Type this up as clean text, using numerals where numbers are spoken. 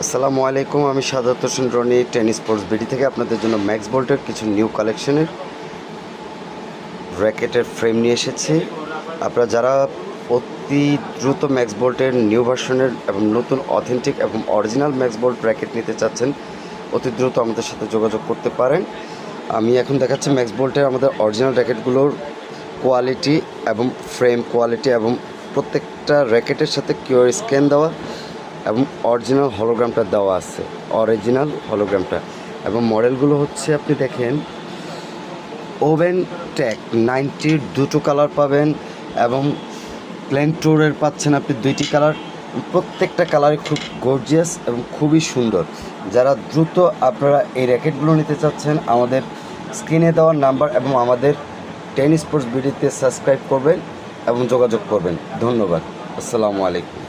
আসসালামু আলাইকুম, আমি Sadat Hossain Roni tennis sports BD থেকে আপনাদের জন্য ম্যাক্স বোল্টের কিছু নিউ কালেকশনের র্যাকেটের ফ্রেম নিয়ে এসেছি। আপনারা যারা অতি দ্রুত ম্যাক্স বোল্টের নিউ ভার্সনের এবং নতুন অথেন্টিক এবং অরিজিনাল ম্যাক্স বোল্ট র্যাকেট নিতে চাচ্ছেন, অতি দ্রুত আমাদের সাথে যোগাযোগ করতে পারেন। আমি এখন দেখাচ্ছি ম্যাক্স বোল্টের আমাদের অরিজিনাল র্যাকেটগুলোর কোয়ালিটি এবং ফ্রেম কোয়ালিটি এবং প্রত্যেকটা র্যাকেটের সাথে কিউআর স্ক্যান দেওয়া এবং অরিজিনাল হলোগ্রামটা দেওয়া আছে, অরিজিনাল হলোগ্রামটা। এবং মডেলগুলো হচ্ছে আপনি দেখেন ওভেন ট্যাক 90 দুটো কালার পাবেন এবং প্লেন ট্যুরের পাচ্ছেন আপনি 2টি কালার। প্রত্যেকটা কালারই খুব গর্জিয়াস এবং খুবই সুন্দর। যারা দ্রুত আপনারা এই র্যাকেটগুলো নিতে চাচ্ছেন, আমাদের স্ক্রিনে দেওয়ার নাম্বার এবং আমাদের টেনিস স্পোর্টস বিডিতে সাবস্ক্রাইব করবেন এবং যোগাযোগ করবেন। ধন্যবাদ। আসসালামু আলাইকুম।